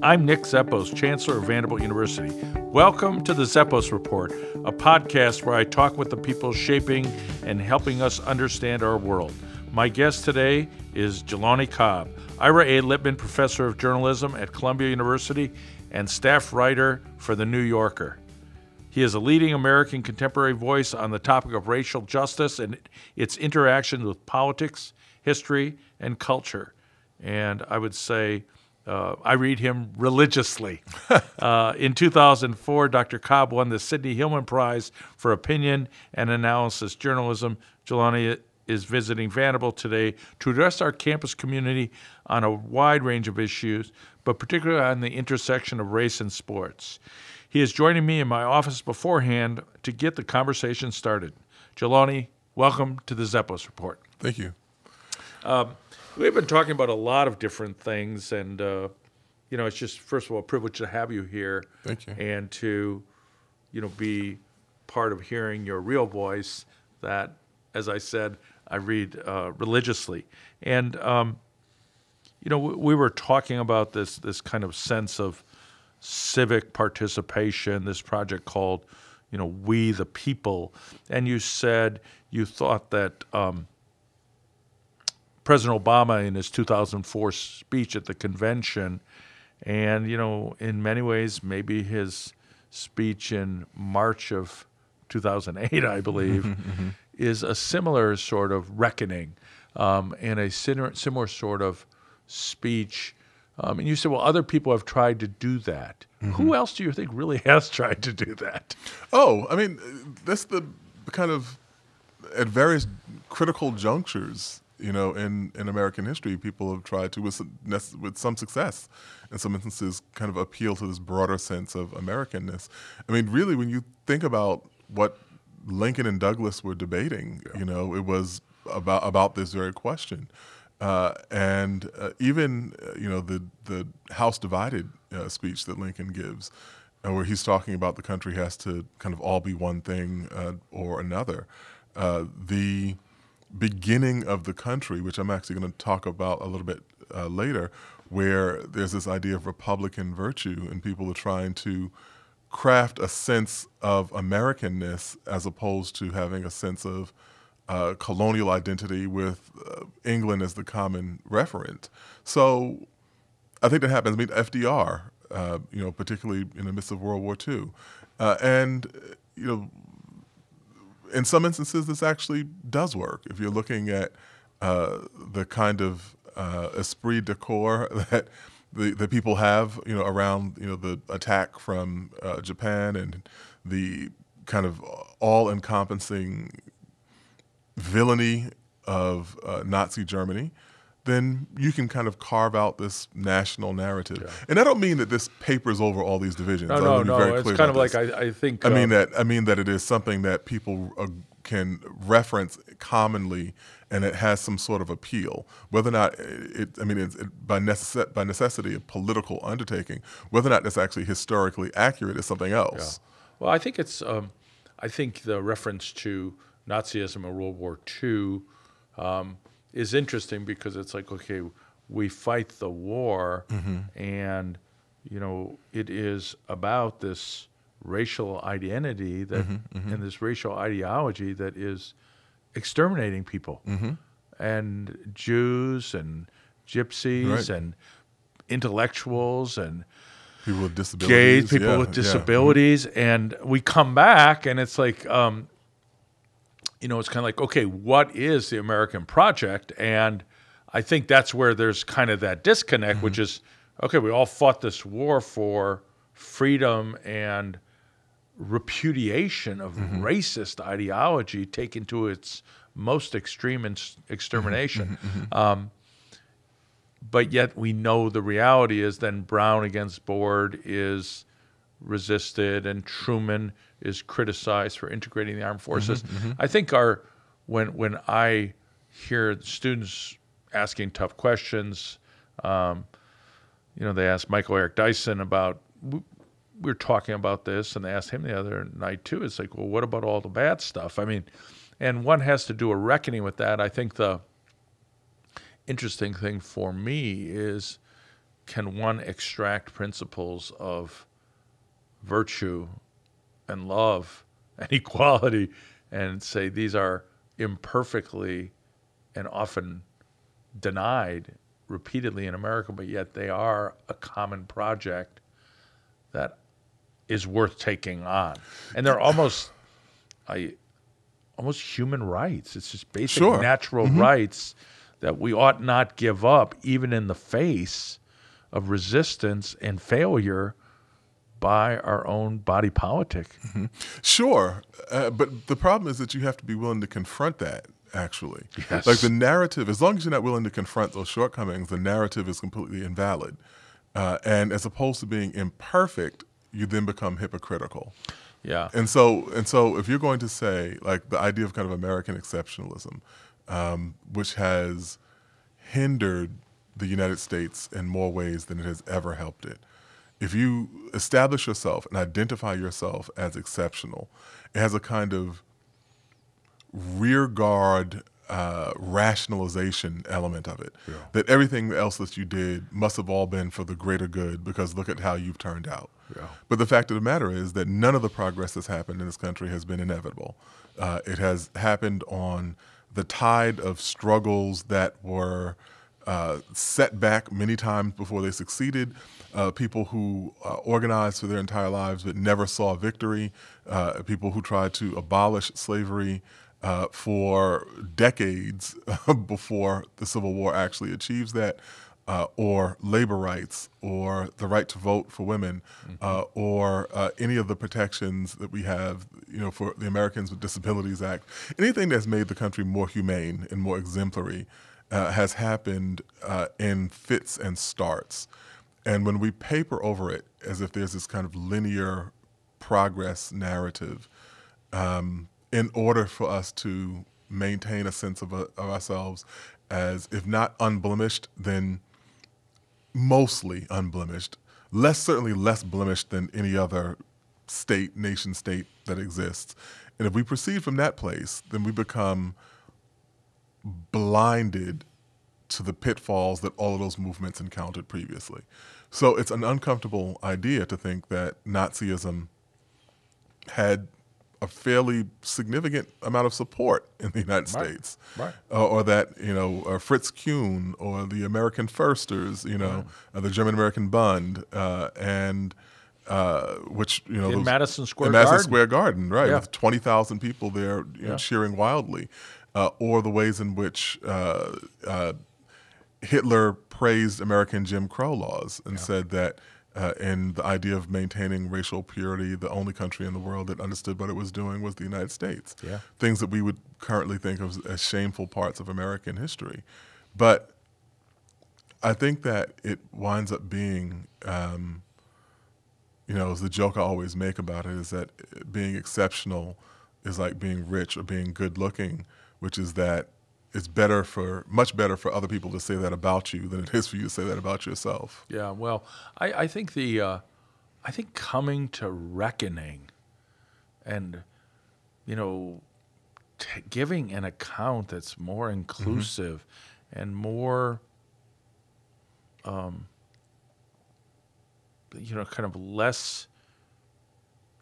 I'm Nick Zeppos, Chancellor of Vanderbilt University. Welcome to the Zeppos Report, a podcast where I talk with the people shaping and helping us understand our world. My guest today is Jelani Cobb, Ira A. Lipman Professor of Journalism at Columbia University and staff writer for The New Yorker. He is a leading American contemporary voice on the topic of racial justice and its interaction with politics, history, and culture. And I would say I read him religiously. In 2004, Dr. Cobb won the Sidney Hillman Prize for Opinion and Analysis Journalism. Jelani is visiting Vanderbilt today to address our campus community on a wide range of issues, but particularly on the intersection of race and sports. He is joining me in my office beforehand to get the conversation started. Jelani, welcome to the Zeppos Report. Thank you. We've been talking about a lot of different things, and it's just, first of all, a privilege to have you here. Thank you. And to, be part of hearing your real voice that, as I said, I read religiously. And, we were talking about this kind of sense of civic participation, this project called, We the People. And you said you thought that President Obama, in his 2004 speech at the convention, and, in many ways, maybe his speech in March of 2008, I believe, is a similar sort of reckoning and a similar sort of speech. And you said, well, other people have tried to do that. Who else do you think really has tried to do that? Oh, I mean, that's the kind of, at various critical junctures, in American history, people have tried to, with some success, in some instances, kind of appeal to this broader sense of Americanness. I mean, really, when you think about what Lincoln and Douglas were debating, it was about this very question. And even, the House Divided speech that Lincoln gives, where he's talking about the country has to kind of all be one thing or another. The beginning of the country, which I'm actually going to talk about a little bit later, where there's this idea of Republican virtue and people are trying to craft a sense of Americanness as opposed to having a sense of colonial identity with England as the common referent. So I think that happens. I mean, FDR, particularly in the midst of World War II. In some instances, this actually does work. If you're looking at the kind of esprit de corps that the people have, around, the attack from Japan and the kind of all-encompassing villainy of Nazi Germany, then you can kind of carve out this national narrative. Yeah. And I don't mean that this papers over all these divisions. No. It's kind of like I think. I mean that it is something that people can reference commonly, and it has some sort of appeal. Whether or not it's by necessity a political undertaking. Whether or not that's actually historically accurate is something else. Yeah. Well, I think it's. I think the reference to Nazism in World War II is interesting because it's like, okay, we fight the war, and it is about this racial identity that and this racial ideology that is exterminating people, and Jews and gypsies and intellectuals and people with disabilities, gays, people with disabilities, and we come back and it's like. It's kind of like, okay, what is the American project? And I think that's where there's kind of that disconnect, which is, okay, we all fought this war for freedom and repudiation of racist ideology taken to its most extreme extermination. But yet we know the reality is then Brown against Board is resisted and Truman is criticized for integrating the armed forces. I think when I hear students asking tough questions, they asked Michael Eric Dyson about, we were talking about this, and they asked him the other night too. It's like, well, what about all the bad stuff? I mean, and one has to do a reckoning with that. I think the interesting thing for me is can one extract principles of virtue and love and equality and say these are imperfectly and often denied repeatedly in America, but yet they are a common project that is worth taking on. And they're almost human rights. It's just basic natural rights that we ought not give up, even in the face of resistance and failure by our own body politic. Sure. But the problem is that you have to be willing to confront that, actually. Yes. Like the narrative, as long as you're not willing to confront those shortcomings, the narrative is completely invalid. And as opposed to being imperfect, you then become hypocritical. Yeah. And so if you're going to say, like, the idea of kind of American exceptionalism, which has hindered the United States in more ways than it has ever helped it, if you establish yourself and identify yourself as exceptional, it has a kind of rear guard rationalization element of it, that everything else that you did must have all been for the greater good because look at how you've turned out. But the fact of the matter is that none of the progress that's happened in this country has been inevitable. It has happened on the tide of struggles that were set back many times before they succeeded, people who organized for their entire lives but never saw victory, people who tried to abolish slavery for decades before the Civil War actually achieves that, or labor rights, or the right to vote for women, or any of the protections that we have, for the Americans with Disabilities Act. Anything that's made the country more humane and more exemplary has happened in fits and starts. And when we paper over it as if there's this kind of linear progress narrative, in order for us to maintain a sense of ourselves as, if not unblemished, then mostly unblemished, certainly less blemished than any other nation state that exists. And if we proceed from that place, then we become blinded to the pitfalls that all of those movements encountered previously. So it's an uncomfortable idea to think that Nazism had a fairly significant amount of support in the United States, or that Fritz Kuhn or the American Firsters, the German American Bund, and which in Madison Square Garden, right, with 20,000 people there cheering wildly, or the ways in which Hitler praised American Jim Crow laws and said that. And the idea of maintaining racial purity, the only country in the world that understood what it was doing was the United States. Things that we would currently think of as shameful parts of American history. But I think that it winds up being, as the joke I always make about it is that being exceptional is like being rich or being good looking, which is that it's much better for other people to say that about you than it is for you to say that about yourself. Yeah, well, I think I think coming to reckoning and, giving an account that's more inclusive and more, kind of less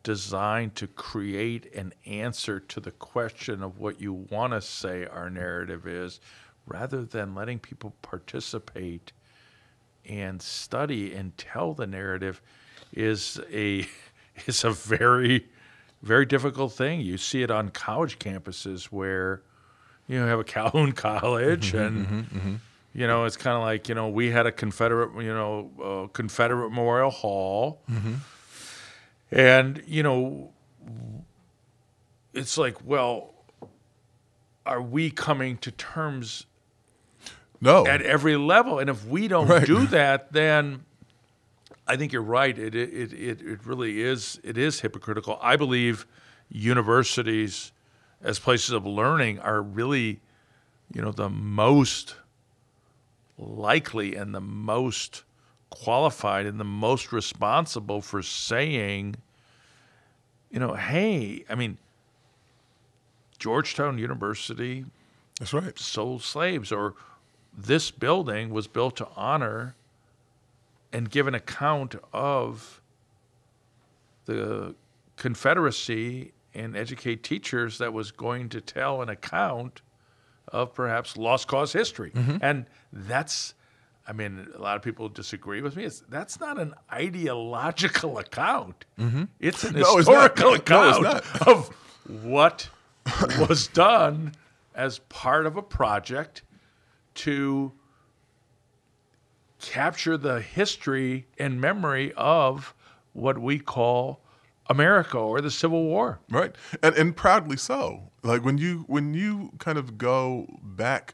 designed to create an answer to the question of what you want to say our narrative is, rather than letting people participate and study and tell the narrative is a very, very difficult thing. You see it on college campuses where you have a Calhoun College and it's kind of like, we had a Confederate Memorial Hall. And, it's like, well, are we coming to terms at every level? And if we don't do that, then I think you're right. It really is. It is hypocritical. I believe universities as places of learning are really, the most likely and the most qualified and the most responsible for saying, hey, Georgetown University That's right. sold slaves, or this building was built to honor and give an account of the Confederacy and educate teachers that was going to tell an account of perhaps lost cause history. And that's, I mean, a lot of people disagree with me. That's not an ideological account. It's an historical account of what was done as part of a project to capture the history and memory of what we call America or the Civil War. Right, and proudly so. Like when you kind of go back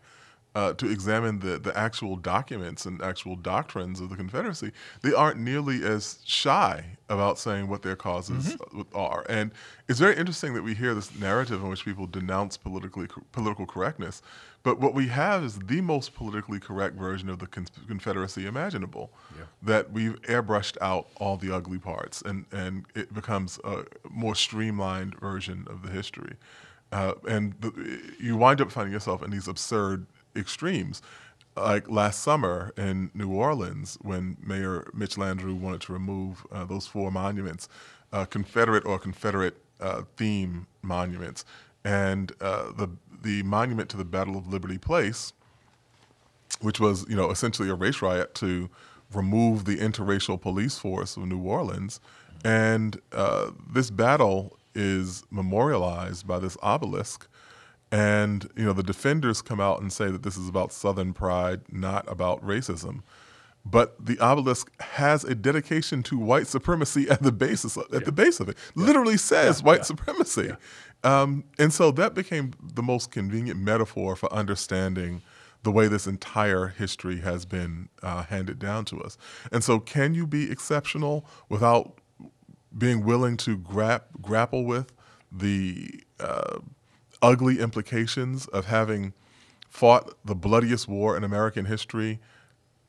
to examine the actual documents and actual doctrines of the Confederacy, they aren't nearly as shy about saying what their causes are. And it's very interesting that we hear this narrative in which people denounce political correctness, but what we have is the most politically correct version of the Confederacy imaginable, that we've airbrushed out all the ugly parts, and it becomes a more streamlined version of the history. You wind up finding yourself in these absurd extremes. Like last summer in New Orleans, when Mayor Mitch Landrieu wanted to remove those 4 monuments, Confederate theme monuments, and the monument to the Battle of Liberty Place, which was essentially a race riot to remove the interracial police force of New Orleans, and this battle is memorialized by this obelisk. And the defenders come out and say that this is about Southern pride, not about racism. But the obelisk has a dedication to white supremacy at the base of it. Literally says white supremacy. And so that became the most convenient metaphor for understanding the way this entire history has been handed down to us. And so can you be exceptional without being willing to grapple with the ugly implications of having fought the bloodiest war in American history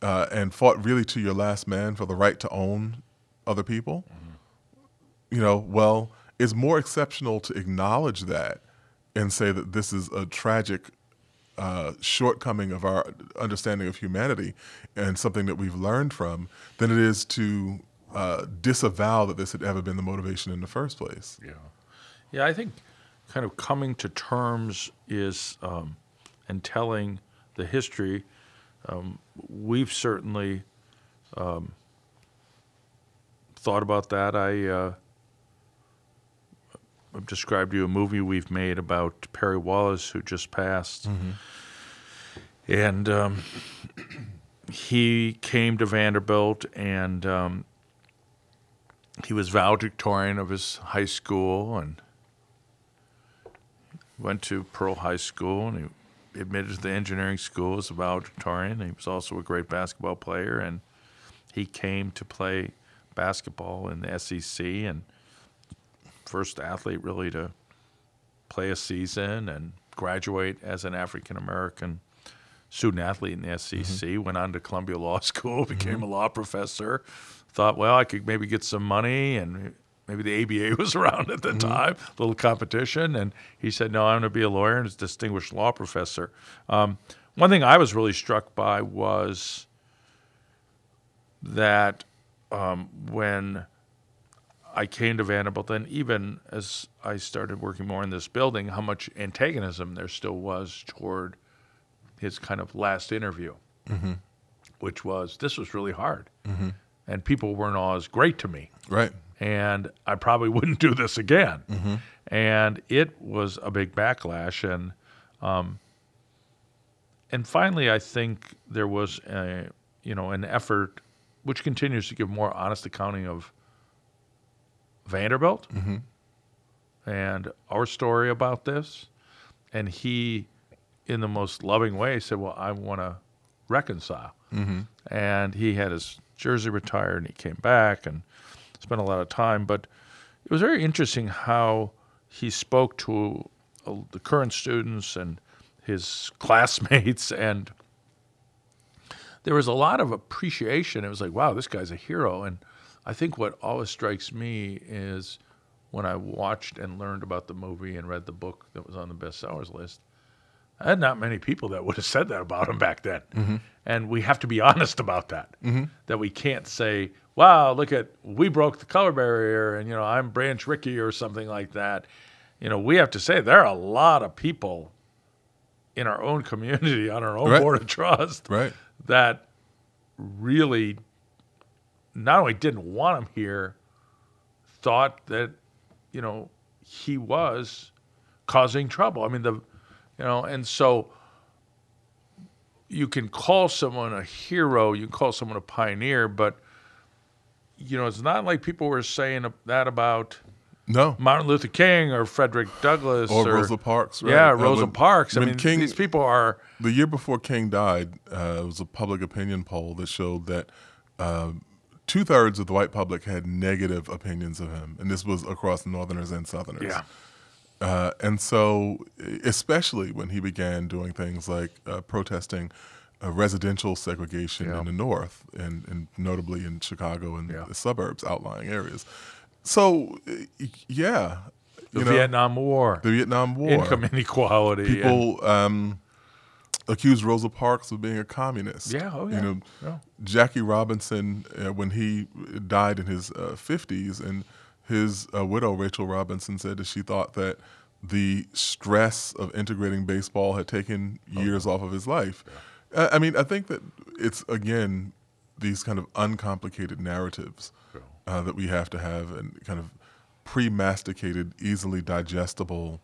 and fought really to your last man for the right to own other people? Well, it's more exceptional to acknowledge that and say that this is a tragic shortcoming of our understanding of humanity and something that we've learned from than it is to disavow that this had ever been the motivation in the first place. Yeah, I think kind of coming to terms is and telling the history. We've certainly thought about that. I've described to you a movie we've made about Perry Wallace, who just passed. And he came to Vanderbilt, and he was valedictorian of his high school, and went to Pearl High School, and he admitted to the engineering school as a valedictorian. He was also a great basketball player, and he came to play basketball in the SEC, and first athlete really to play a season and graduate as an African-American student athlete in the SEC, went on to Columbia Law School, became a law professor, thought, well, I could maybe get some money, and maybe the ABA was around at the time, a little competition, and he said, no, I'm going to be a lawyer and a distinguished law professor. One thing I was really struck by was that when I came to Vanderbilt, and even as I started working more in this building, how much antagonism there still was toward his kind of last interview, which was, this was really hard. And people weren't always great to me. Right. And I probably wouldn't do this again. And it was a big backlash. And finally, I think there was an effort which continues to give more honest accounting of Vanderbilt and our story about this. And he, in the most loving way, said, well, I want to reconcile. And he had his jersey retired, and he came back and spent a lot of time. But it was very interesting how he spoke to the current students and his classmates, and there was a lot of appreciation. It was like, wow, this guy's a hero. And I think what always strikes me is when I watched and learned about the movie and read the book that was on the bestsellers list, I had not many people that would have said that about him back then. And we have to be honest about that. That we can't say, wow, look at, we broke the color barrier and, I'm Branch Rickey or something like that. We have to say there are a lot of people in our own community, on our own board of trust, that really not only didn't want him here, thought that, he was causing trouble. I mean, and so you can call someone a hero, you can call someone a pioneer, but, it's not like people were saying that about Martin Luther King or Frederick Douglass. Or Rosa Parks. Right? Yeah, Rosa Parks. I mean, King, these people are... The year before King died, it was a public opinion poll that showed that 2/3 of the white public had negative opinions of him, and this was across Northerners and Southerners. And so, especially when he began doing things like protesting residential segregation in the North, and notably in Chicago and the suburbs, outlying areas. So, the Vietnam War. The Vietnam War. Income inequality. People accused Rosa Parks of being a communist. Jackie Robinson, when he died in his 50s, and his widow, Rachel Robinson, said that she thought that the stress of integrating baseball had taken years off of his life. I mean, I think that it's, again, these kind of uncomplicated narratives that we have to have, and kind of pre-masticated, easily digestible,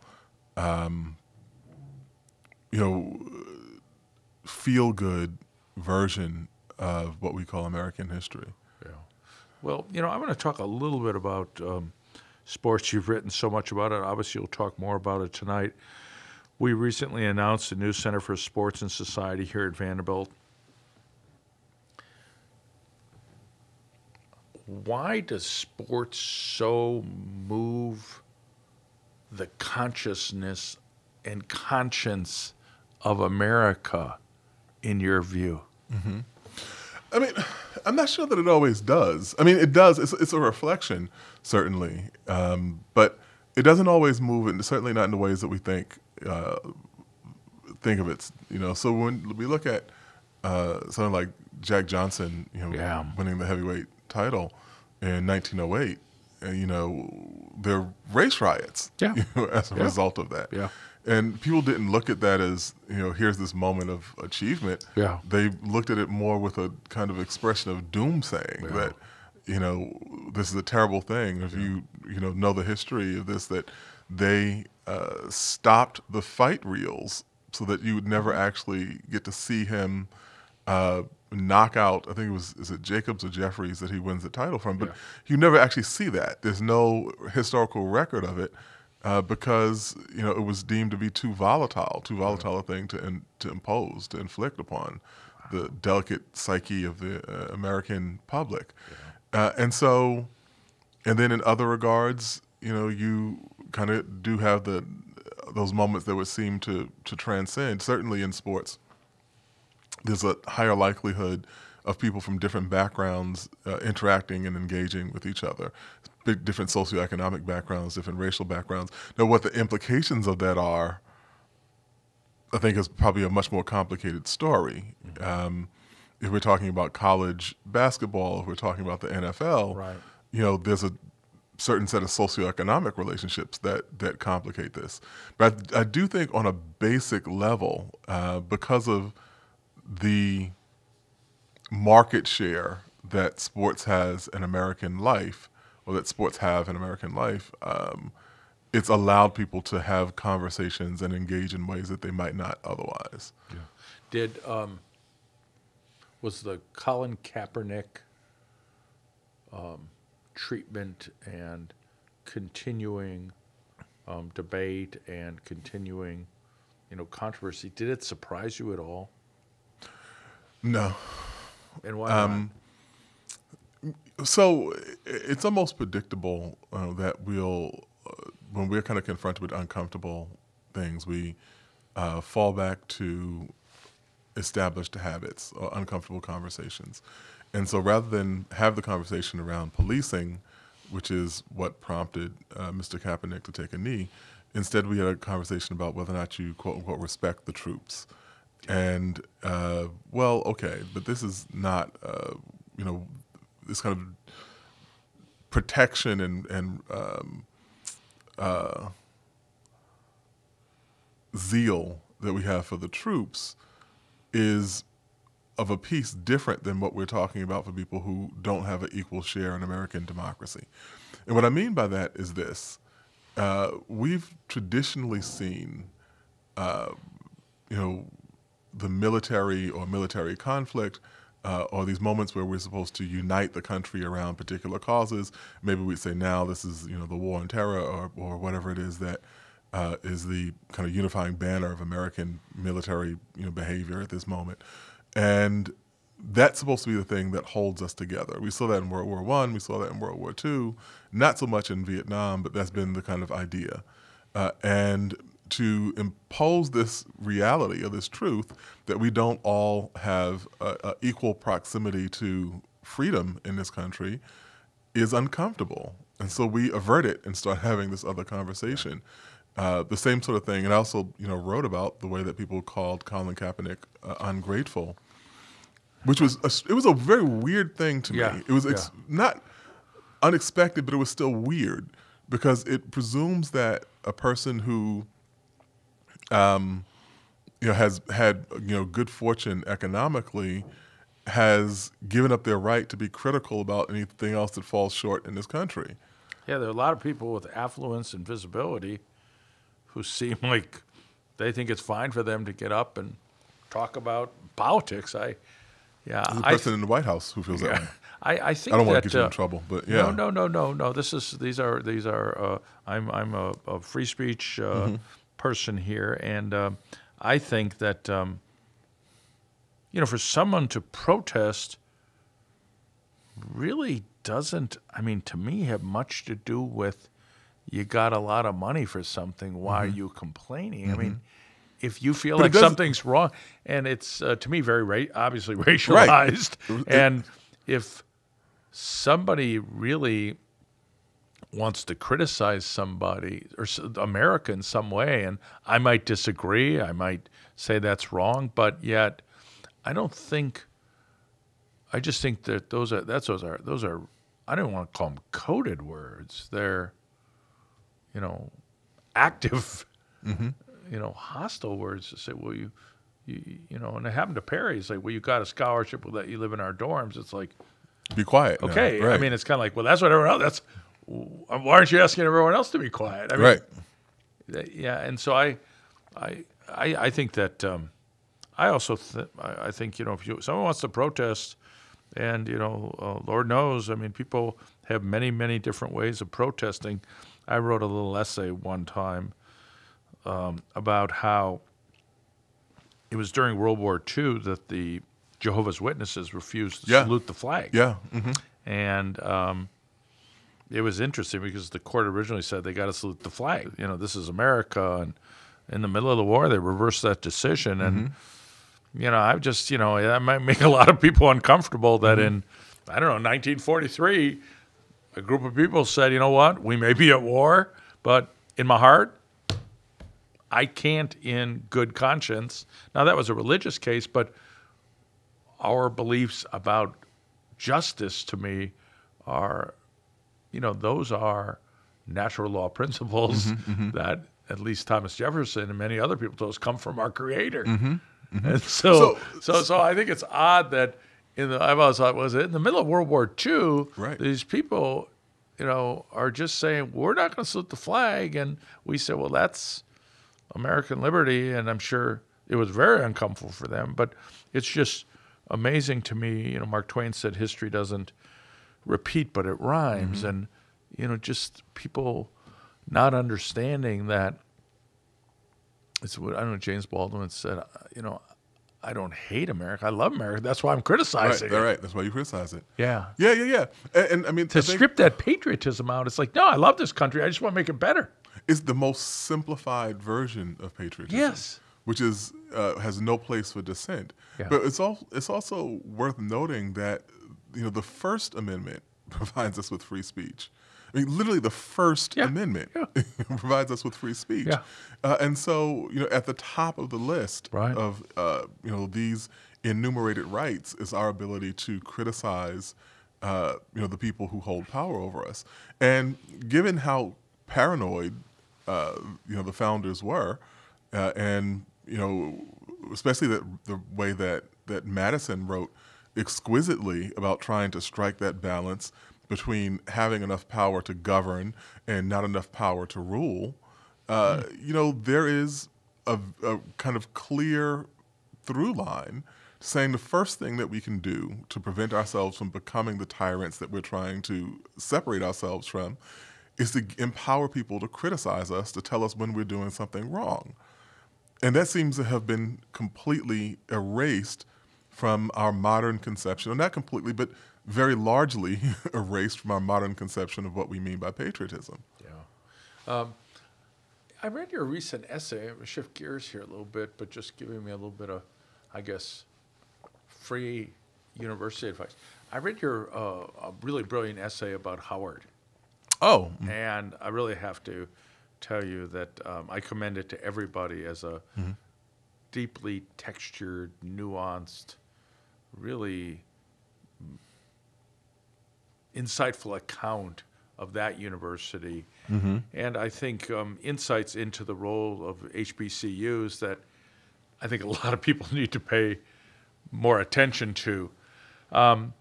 feel-good version of what we call American history. Well, I want to talk a little bit about sports. You've written so much about it. Obviously, you'll talk more about it tonight. We recently announced a new Center for Sports and Society here at Vanderbilt. Why does sports so move the consciousness and conscience of America, in your view? I mean, I'm not sure that it always does. I mean, it does. It's a reflection, certainly, but it doesn't always move, and certainly not in the ways that we think of it. So when we look at something like Jack Johnson, winning the heavyweight title in 1908, there are race riots as a result of that. And people didn't look at that as, here's this moment of achievement. They looked at it more with a kind of expression of doomsaying that, this is a terrible thing. If you know the history of this, that they stopped the fight reels so that you would never actually get to see him knock out, I think is it Jacobs or Jeffries that he wins the title from, but you never actually see that. There's no historical record of it because it was deemed to be too volatile a thing to impose, to inflict upon the delicate psyche of the American public. And then in other regards, you kind of do have those moments that would seem to transcend. Certainly in sports, there's a higher likelihood of people from different backgrounds interacting and engaging with each other, different socioeconomic backgrounds, different racial backgrounds. Now, what the implications of that are, I think, is probably a much more complicated story. If we're talking about college basketball, if we're talking about the NFL, there's a certain set of socioeconomic relationships that complicate this. But I do think on a basic level, because of the market share that sports has in American life, or that sports have in American life, it's allowed people to have conversations and engage in ways that they might not otherwise. Was the Colin Kaepernick treatment and continuing debate and continuing, controversy, did it surprise you at all? No. And why not? So it's almost predictable that when we're kind of confronted with uncomfortable things, we fall back to established habits or uncomfortable conversations. And so rather than have the conversation around policing, which is what prompted Mr. Kaepernick to take a knee, Instead, we had a conversation about whether or not you, quote unquote, respect the troops. And, well, okay, but this is not, this kind of protection and zeal that we have for the troops is of a piece different than what we're talking about for people who don't have an equal share in American democracy. And what I mean by that is this. We've traditionally seen, the military or military conflict or these moments where we're supposed to unite the country around particular causes. Maybe we'd say now this is, the war on terror or whatever it is that is the kind of unifying banner of American military, behavior at this moment. And that's supposed to be the thing that holds us together. We saw that in World War I, we saw that in World War II, not so much in Vietnam, but that's been the kind of idea. And to impose this reality or this truth that we don't all have a equal proximity to freedom in this country is uncomfortable. And so we avert it and start having this other conversation. The same sort of thing, and I also, wrote about the way that people called Colin Kaepernick ungrateful, which was it was a very weird thing to me. It was not unexpected, but it was still weird because it presumes that a person who, has had good fortune economically has given up their right to be critical about anything else that falls short in this country. Yeah, there are a lot of people with affluence and visibility who seem like they think it's fine for them to get up and talk about politics. There's a person in the White House who feels that way. I think I don't want to get you in trouble, but yeah. No. These are. I'm a free speech person here, and I think that for someone to protest really doesn't. I mean, to me, have much to do with. You got a lot of money for something. Why are you complaining? I mean, if you feel like something's wrong, and it's to me very obviously racialized, and if somebody really wants to criticize somebody or America in some way, and I might disagree, I might say that's wrong, but yet I don't think. I just think that those are. I don't want to call them coded words. They're active, hostile words to say, well, you, and it happened to Perry. It's like, well, you got a scholarship, we'll let you live in our dorms. It's like, be quiet. Okay. Right. I mean, it's kind of like, well, that's what everyone else, why aren't you asking everyone else to be quiet? I mean, right. Yeah. And so I think that, I also I think, if someone wants to protest and, Lord knows, I mean, people have many, many different ways of protesting. I wrote a little essay one time about how it was during World War II that the Jehovah's Witnesses refused to salute the flag. Yeah. And it was interesting because the court originally said they got to salute the flag. This is America. And in the middle of the war, they reversed that decision. And, I just, that might make a lot of people uncomfortable that in, I don't know, 1943, a group of people said, you know what, we may be at war, but in my heart, I can't in good conscience. Now, that was a religious case, but our beliefs about justice to me are, those are natural law principles that at least Thomas Jefferson and many other people told us come from our Creator. And so I think it's odd that I've always thought, was it in the middle of World War II, these people, are just saying, we're not going to salute the flag. And we said, well, that's American liberty. And I'm sure it was very uncomfortable for them. But it's just amazing to me. Mark Twain said history doesn't repeat, but it rhymes. And, just people not understanding that. It's what, I don't know, James Baldwin said, I don't hate America. I love America. That's why I'm criticizing it. Right. That's why you criticize it. Yeah. Yeah. And I mean, to strip that patriotism out, it's like, no, I love this country. I just want to make it better. It's the most simplified version of patriotism. Yes. Which is has no place for dissent. Yeah. But it's also worth noting that the First Amendment provides us with free speech. I mean, literally the First Yeah. Amendment Yeah. provides us with free speech. Yeah. And so, at the top of the list Right. of, these enumerated rights is our ability to criticize, the people who hold power over us. And given how paranoid, the founders were, and, especially the way that Madison wrote exquisitely about trying to strike that balance between having enough power to govern and not enough power to rule, there is a kind of clear through line saying the first thing that we can do to prevent ourselves from becoming the tyrants that we're trying to separate ourselves from is to empower people to criticize us, to tell us when we're doing something wrong. And that seems to have been completely erased from our modern conception, or not completely, but very largely erased from our modern conception of what we mean by patriotism. Yeah. I read your recent essay. I'm going to shift gears here a little bit, but just giving me a little bit of, I guess, free university advice. I read your a really brilliant essay about Howard. Oh. And I really have to tell you that I commend it to everybody as a deeply textured, nuanced, really insightful account of that university. And I think insights into the role of HBCUs that I think a lot of people need to pay more attention to. But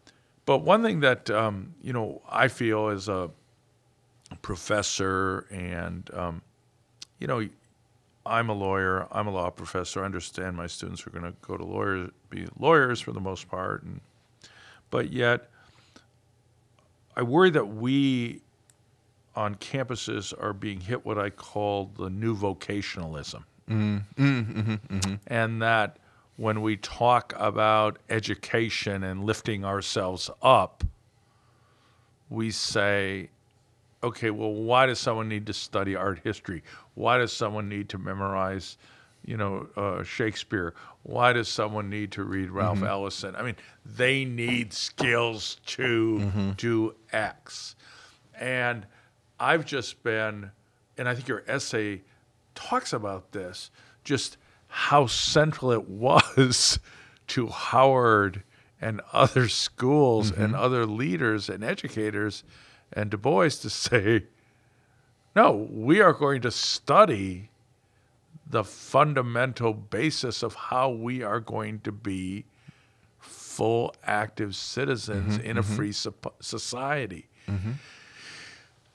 one thing that, I feel as a professor and, I'm a lawyer, I'm a law professor. I understand my students are going to go to be lawyers for the most part. But yet, I worry that we on campuses are being hit what I call the new vocationalism. And that when we talk about education and lifting ourselves up, we say, okay, well, why does someone need to study art history? Why does someone need to memorize, Shakespeare? Why does someone need to read Ralph Ellison? I mean, they need skills to do X. And I've just been, and I think your essay talks about this, just how central it was to Howard and other schools and other leaders and educators and Du Bois to say, no, we are going to study the fundamental basis of how we are going to be full, active citizens in a free society.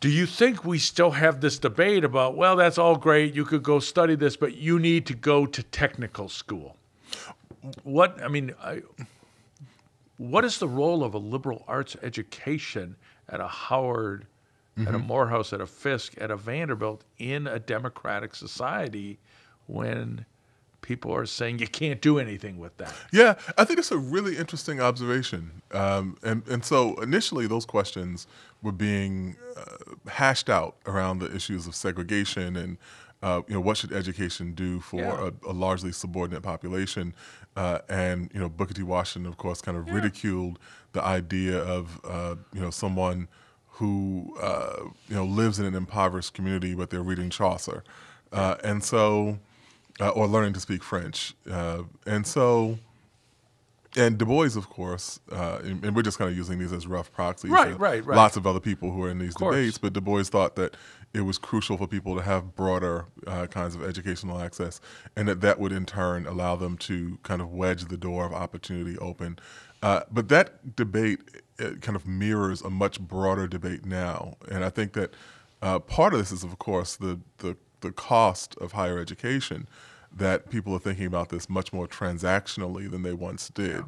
Do you think we still have this debate about, well, that's all great, you could go study this, but you need to go to technical school? What is the role of a liberal arts education at a Howard, at a Morehouse, at a Fisk, at a Vanderbilt in a democratic society when people are saying you can't do anything with that? Yeah, I think it's a really interesting observation. And so initially those questions were being hashed out around the issues of segregation and what should education do for a largely subordinate population. And Booker T. Washington, of course, kind of ridiculed the idea of someone who lives in an impoverished community, but they're reading Chaucer, and so or learning to speak French, and Du Bois, of course, and we're just kind of using these as rough proxies. Right. Lots of other people who are in these debates, but Du Bois thought that it was crucial for people to have broader kinds of educational access, and that would in turn allow them to kind of wedge the door of opportunity open. But that debate kind of mirrors a much broader debate now, and I think that part of this is, of course, the cost of higher education, that people are thinking about this much more transactionally than they once did.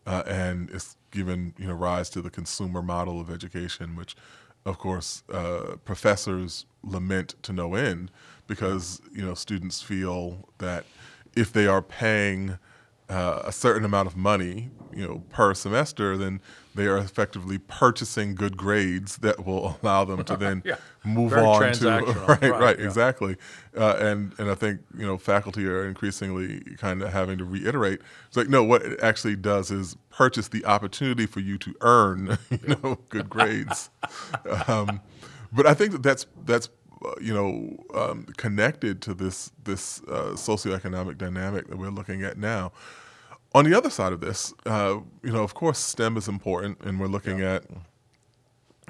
And it's given rise to the consumer model of education, which, of course, professors lament to no end because students feel that if they are paying a certain amount of money per semester, then they are effectively purchasing good grades that will allow them to then move Very on transactional. to right, exactly. And I think faculty are increasingly kind of having to reiterate. It's like, no, what it actually does is purchase the opportunity for you to earn good grades. But I think that's connected to this socioeconomic dynamic that we're looking at now. On the other side of this, of course, STEM is important, and we're looking at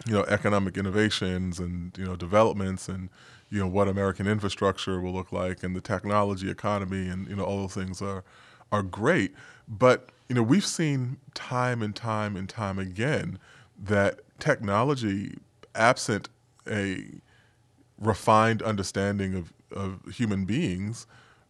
economic innovations and developments and what American infrastructure will look like, and the technology economy, and all those things are great. But we've seen time and time and time again that technology, absent a refined understanding of human beings,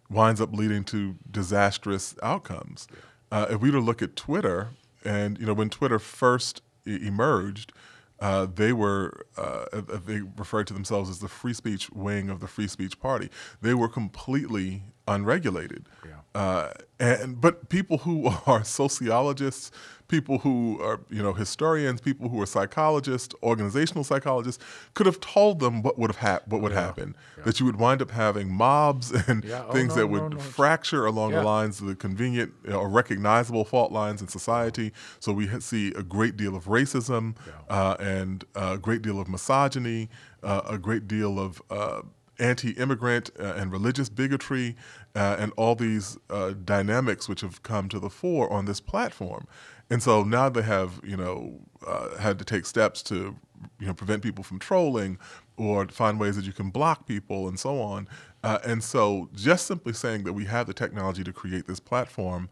winds up leading to disastrous outcomes. If we were to look at Twitter, and when Twitter first emerged, they referred to themselves as the free speech wing of the free speech party. They were completely unregulated. But people who are sociologists, people who are historians, people who are psychologists, organizational psychologists, could have told them what would happen. That you would wind up having mobs and things that would fracture along the lines of the convenient or recognizable fault lines in society. So we see a great deal of racism and a great deal of misogyny, a great deal of anti-immigrant and religious bigotry, and all these dynamics which have come to the fore on this platform. And so now they have, had to take steps to, prevent people from trolling or find ways that you can block people and so on. And so just simply saying that we have the technology to create this platform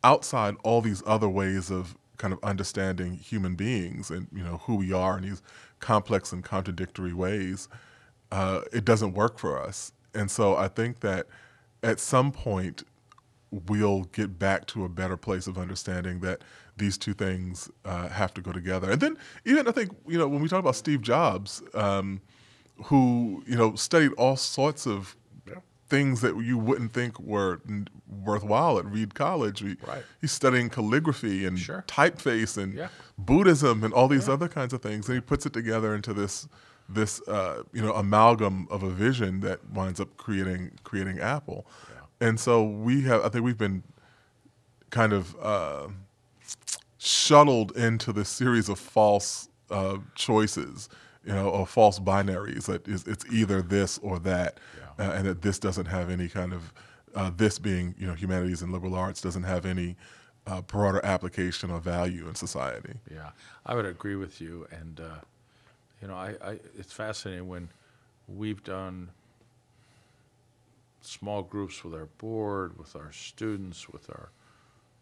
outside all these other ways of kind of understanding human beings and, who we are in these complex and contradictory ways, it doesn't work for us. And so I think that at some point we'll get back to a better place of understanding that these two things have to go together. And then even I think, when we talk about Steve Jobs, who, studied all sorts of things that you wouldn't think were worthwhile at Reed College. He's studying calligraphy and typeface and Buddhism and all these other kinds of things. And he puts it together into this amalgam of a vision that winds up creating Apple. And so I think we've been kind of shuttled into this series of false choices, or false binaries that it's either this or that, and that this doesn't have any kind of, this being, humanities and liberal arts doesn't have any broader application or value in society. Yeah, I would agree with you. And, it's fascinating when we've done small groups with our board, with our students, with our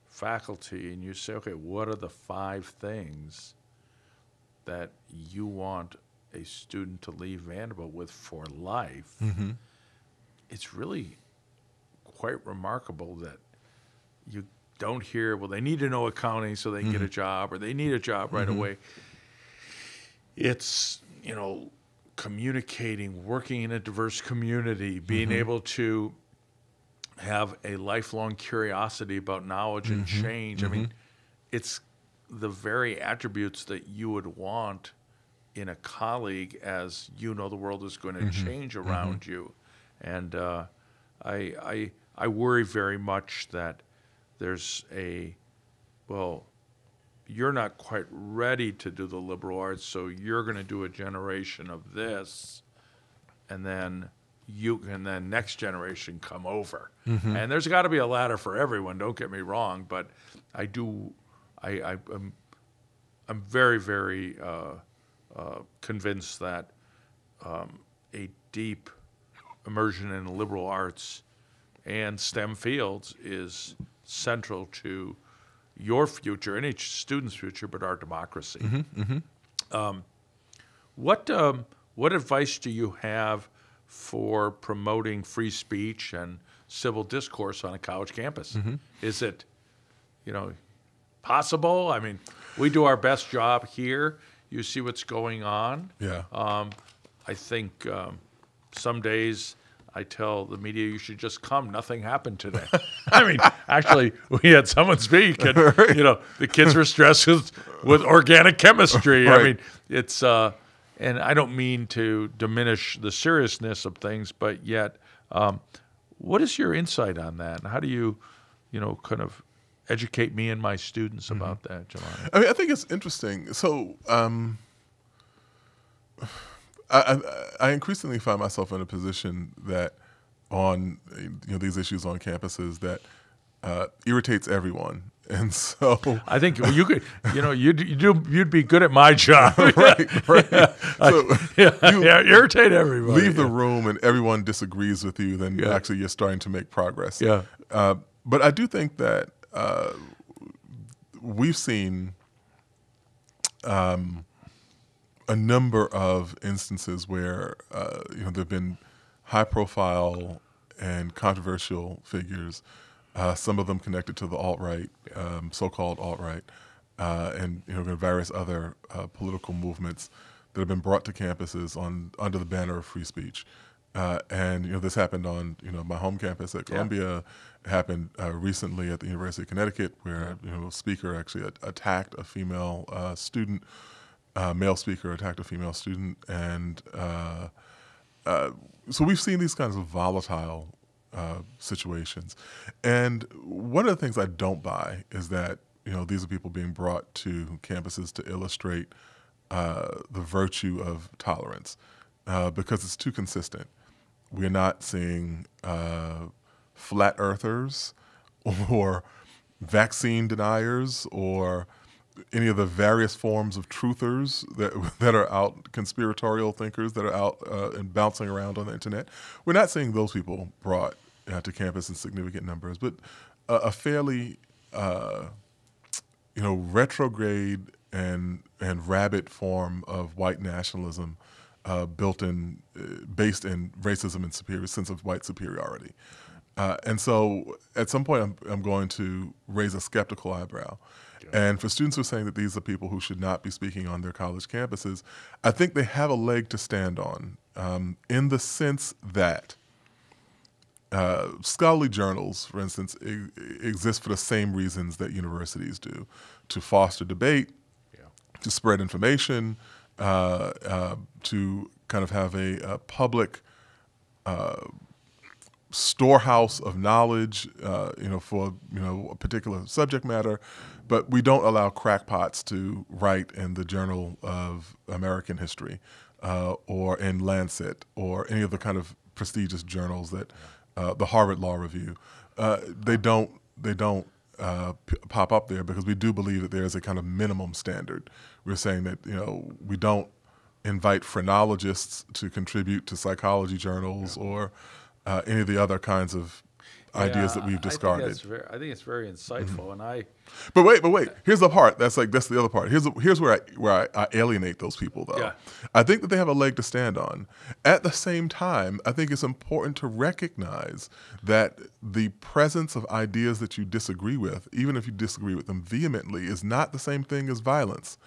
faculty, and you say, okay, what are the 5 things that you want a student to leave Vanderbilt with for life? Mm-hmm. It's really quite remarkable that you don't hear, well, they need to know accounting so they can get a job, or they need a job right away. It's, communicating, working in a diverse community, being able to have a lifelong curiosity about knowledge and change. I mean, it's the very attributes that you would want in a colleague as the world is going to change around you. And I worry very much that there's you're not quite ready to do the liberal arts, so you're going to do a generation of this, and then next generation come over. And there's got to be a ladder for everyone, don't get me wrong, but I'm very, very convinced that a deep immersion in the liberal arts and STEM fields is central to your future, any student's future, but our democracy. What advice do you have for promoting free speech and civil discourse on a college campus? Is it, possible? I mean, we do our best job here. You see what's going on. I think some days I tell the media, you should just come. Nothing happened today. I mean, actually, we had someone speak, and the kids were stressed with organic chemistry. I mean, it's and I don't mean to diminish the seriousness of things, but yet, what is your insight on that? And how do you, kind of educate me and my students about that, Jelani? I mean, I think it's interesting. So, I increasingly find myself in a position that on these issues on campuses that irritates everyone, and so I think you could, you'd be good at my job. right. So irritate everybody. leave the room and everyone disagrees with you, then actually you're starting to make progress. Yeah. But I do think that we've seen a number of instances where there have been high-profile and controversial figures, some of them connected to the alt-right, so-called alt-right, and various other political movements that have been brought to campuses under the banner of free speech. And this happened on my home campus at Columbia. It happened recently at the University of Connecticut, where a speaker actually attacked a female student. Male speaker attacked a female student, and so we've seen these kinds of volatile situations. And one of the things I don't buy is that these are people being brought to campuses to illustrate the virtue of tolerance, because it's too consistent. We're not seeing flat earthers or vaccine deniers or any of the various forms of truthers that are out, conspiratorial thinkers that are out and bouncing around on the internet. We're not seeing those people brought to campus in significant numbers, but a fairly retrograde and rabid form of white nationalism based in racism and sense of white superiority. And so at some point I'm going to raise a skeptical eyebrow. And for students who are saying that these are people who should not be speaking on their college campuses, I think they have a leg to stand on, in the sense that scholarly journals, for instance, exist for the same reasons that universities do: to foster debate, to spread information, to kind of have a public storehouse of knowledge, for a particular subject matter. But we don't allow crackpots to write in the Journal of American History, or in Lancet, or any of the kind of prestigious journals that the Harvard Law Review. They don't pop up there because we do believe that there is a kind of minimum standard. We're saying that we don't invite phrenologists to contribute to psychology journals or any of the other kinds of ideas that we've discarded. I think it's very insightful, and But wait. Here's the part. That's the other part. Here's where I alienate those people, though. Yeah. I think that they have a leg to stand on. At the same time, I think it's important to recognize that the presence of ideas that you disagree with, even if you disagree with them vehemently, is not the same thing as violence.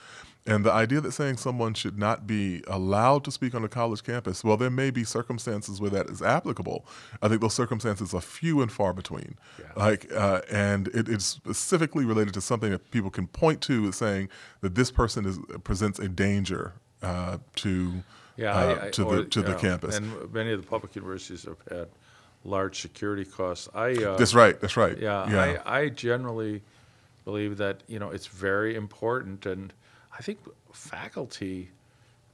And the idea that saying someone should not be allowed to speak on a college campus, well, there may be circumstances where that is applicable. I think those circumstances are few and far between. Yeah. And it's specifically related to something that people can point to as saying that this person presents a danger to the campus. And many of the public universities have had large security costs. That's right. Yeah. I generally believe that it's very important, and I think faculty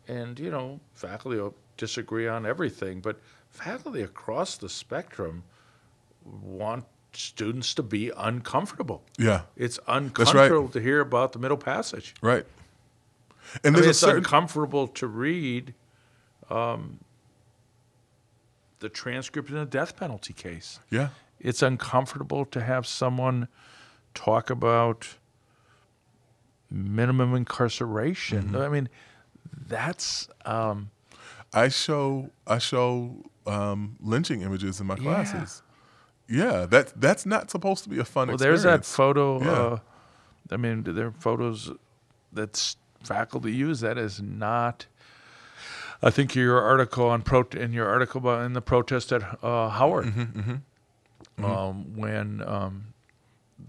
will disagree on everything, but faculty across the spectrum want students to be uncomfortable. Yeah. It's uncomfortable to hear about the Middle Passage. Right. And it's uncomfortable to read the transcript in a death penalty case. Yeah. It's uncomfortable to have someone talk about minimum incarceration. I mean, that's I show lynching images in my classes. Yeah, that's not supposed to be a fun experience. There's that photo. There are photos that faculty use. That is not. I think your article in the protest at Howard, when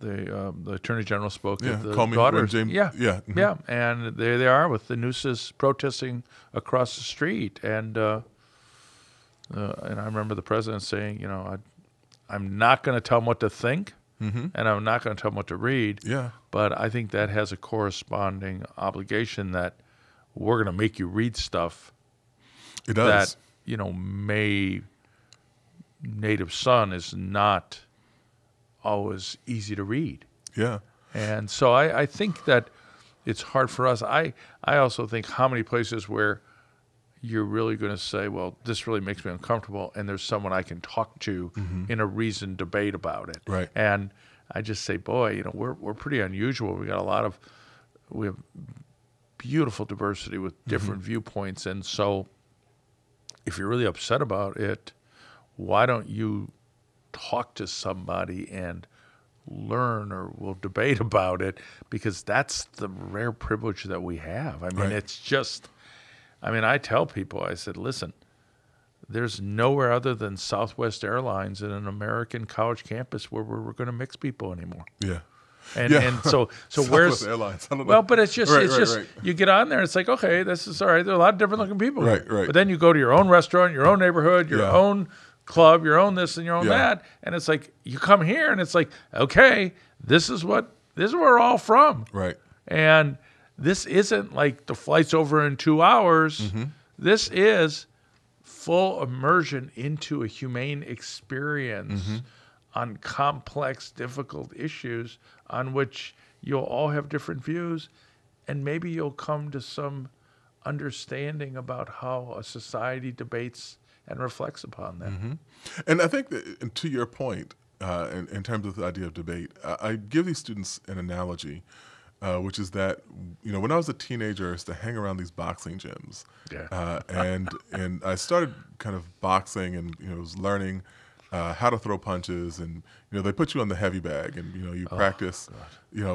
the Attorney General spoke at the daughters. And there they are with the nooses protesting across the street, and I remember the president saying, I'm not going to tell them what to think, and I'm not going to tell them what to read. Yeah. But I think that has a corresponding obligation that we're going to make you read stuff. It does. that, native son is not always easy to read. Yeah. And so I think that it's hard for us. I also think how many places where you're really going to say, well, this really makes me uncomfortable, and there's someone I can talk to in a reasoned debate about it. Right. And I just say, boy, we're pretty unusual. We have beautiful diversity with different viewpoints, and so if you're really upset about it, why don't you talk to somebody and learn, or we'll debate about it, because that's the rare privilege that we have. I mean, it's just, I tell people, I said, listen, there's nowhere other than Southwest Airlines in an American college campus where we're going to mix people anymore. Yeah. And so where's Airlines? I don't know. Well, but it's just Right. You get on there, it's like, okay, this is all right. There are a lot of different looking people. Right. But then you go to your own restaurant, your own neighborhood, your own club, your own this and your own that, and it's like you come here and it's like, okay, this is where we're all from. Right. And this isn't like the flight's over in 2 hours. This is full immersion into a humane experience on complex, difficult issues on which you'll all have different views, and maybe you'll come to some understanding about how a society debates and reflects upon that. And I think that, and to your point, in terms of the idea of debate, I give these students an analogy, which is that, when I was a teenager, I used to hang around these boxing gyms. Yeah. And I started kind of boxing and, was learning how to throw punches, and, they put you on the heavy bag, and, you practice,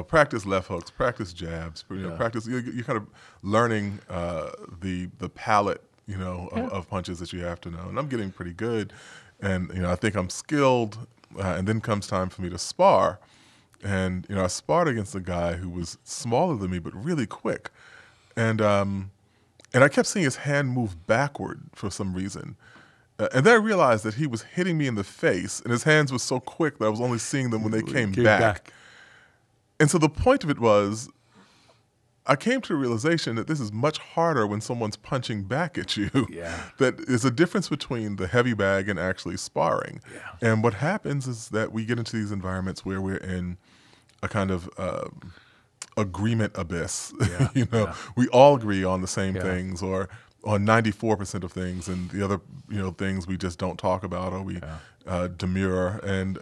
practice left hooks, practice jabs, practice, you're kind of learning the palette, of punches that you have to know. And I'm getting pretty good, and, I think I'm skilled, and then comes time for me to spar. And, I sparred against a guy who was smaller than me, but really quick. And I kept seeing his hand move backward for some reason. And then I realized that he was hitting me in the face, and his hands were so quick that I was only seeing them when they came back. And so the point of it was, I came to the realization that this is much harder when someone's punching back at you. Yeah. That there's a difference between the heavy bag and actually sparring. Yeah. And what happens is that we get into these environments where we're in a kind of agreement abyss. We all agree on the same things, or on 94% of things, and the other things we just don't talk about, or we demur. And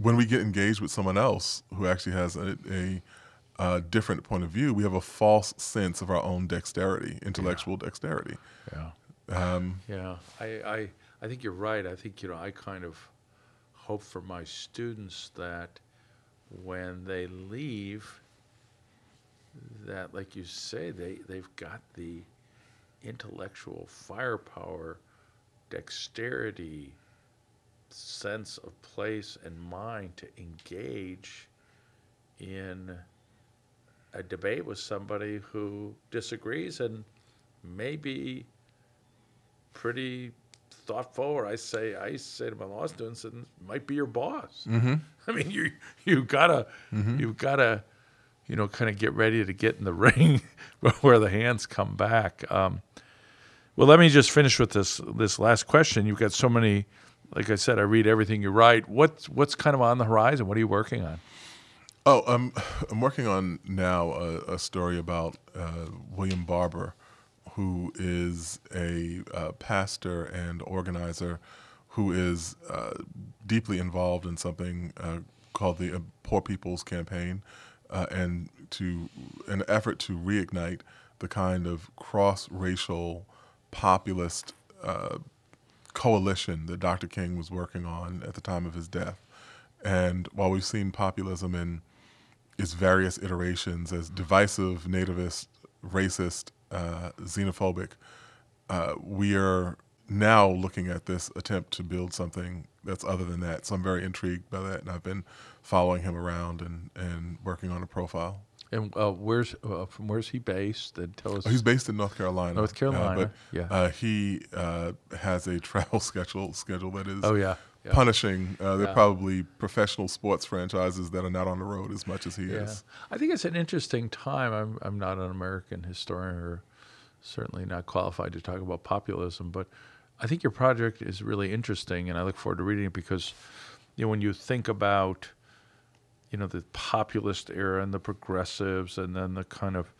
when we get engaged with someone else who actually has a different point of view, we have a false sense of our own dexterity, intellectual dexterity. I think you're right. I think I kind of hope for my students that when they leave, that, like you say, they've got the intellectual firepower, dexterity, sense of place and mind to engage in a debate with somebody who disagrees and maybe pretty thoughtful, or I say to my law students, and might be your boss. I mean, you gotta kind of get ready to get in the ring where the hands come back. Well, let me just finish with this last question. You've got so many, like I said, I read everything you write. What's kind of on the horizon? What are you working on? I'm working on now a story about William Barber, who is a pastor and organizer who is deeply involved in something called the Poor People's Campaign, and an effort to reignite the kind of cross-racial populist coalition that Dr. King was working on at the time of his death. And while we've seen populism in its various iterations as divisive, nativist, racist, xenophobic, we are now looking at this attempt to build something that's other than that. So I'm very intrigued by that, and I've been following him around and working on a profile. And where's he based? And tell us. He's based in North Carolina. North Carolina, but he has a travel schedule that is yeah. punishing. There are probably professional sports franchises that are not on the road as much as he is. I think it's an interesting time. I'm not an American historian, or certainly not qualified to talk about populism, but I think your project is really interesting, and I look forward to reading it because, when you think about, the populist era and the progressives, and then the kind of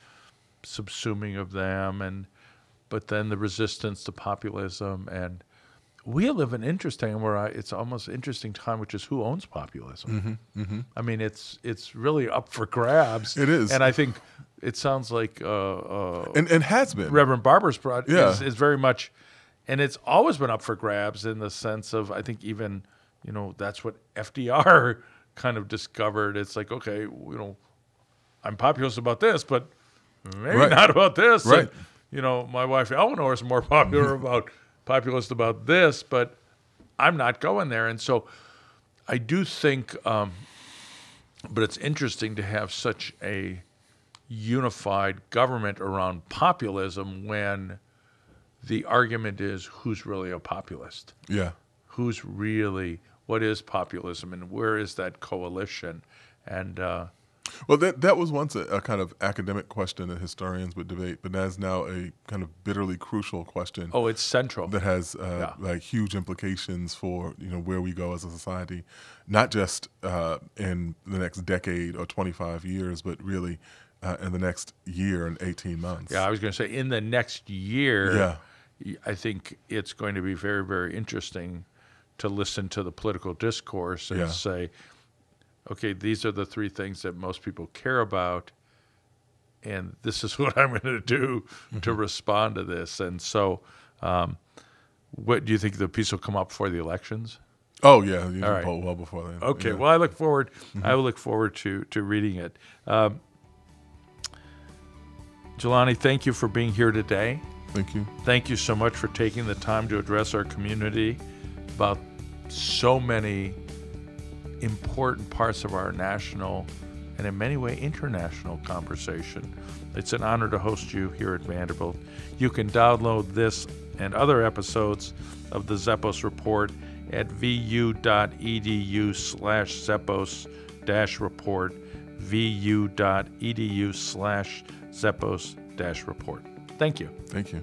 subsuming of them, but then the resistance to populism, and we live in interesting it's almost interesting time, which is who owns populism. I mean, it's really up for grabs. It is, and I think it sounds like and has been Reverend Barber's project is very much, and it's always been up for grabs in the sense of, I think even that's what FDR kind of discovered. It's like, okay, I'm populist about this, but maybe not about this. Right. And, my wife Eleanor is more populist about this, but I'm not going there. And so I do think, but it's interesting to have such a unified government around populism when the argument is who's really a populist. Yeah. What is populism, and where is that coalition? And well, that was once a kind of academic question that historians would debate, but that is now a kind of bitterly crucial question. Oh, it's central. That has like huge implications for where we go as a society, not just in the next decade or 25 years, but really in the next year and 18 months. Yeah, I was going to say in the next year. Yeah. I think it's going to be very, very interesting to listen to the political discourse and say, okay, these are the three things that most people care about, and this is what I'm going to do to respond to this. And so what do you think the piece will come up before the elections? Oh, yeah. All right. Well before then. Okay. Yeah. Well, I look forward to reading it. Jelani, thank you for being here today. Thank you. Thank you so much for taking the time to address our community about so many important parts of our national and in many ways international conversation. It's an honor to host you here at Vanderbilt. You can download this and other episodes of the Zeppos Report at vu.edu/Zeppos-report, vu.edu/Zeppos-report. Thank you. Thank you.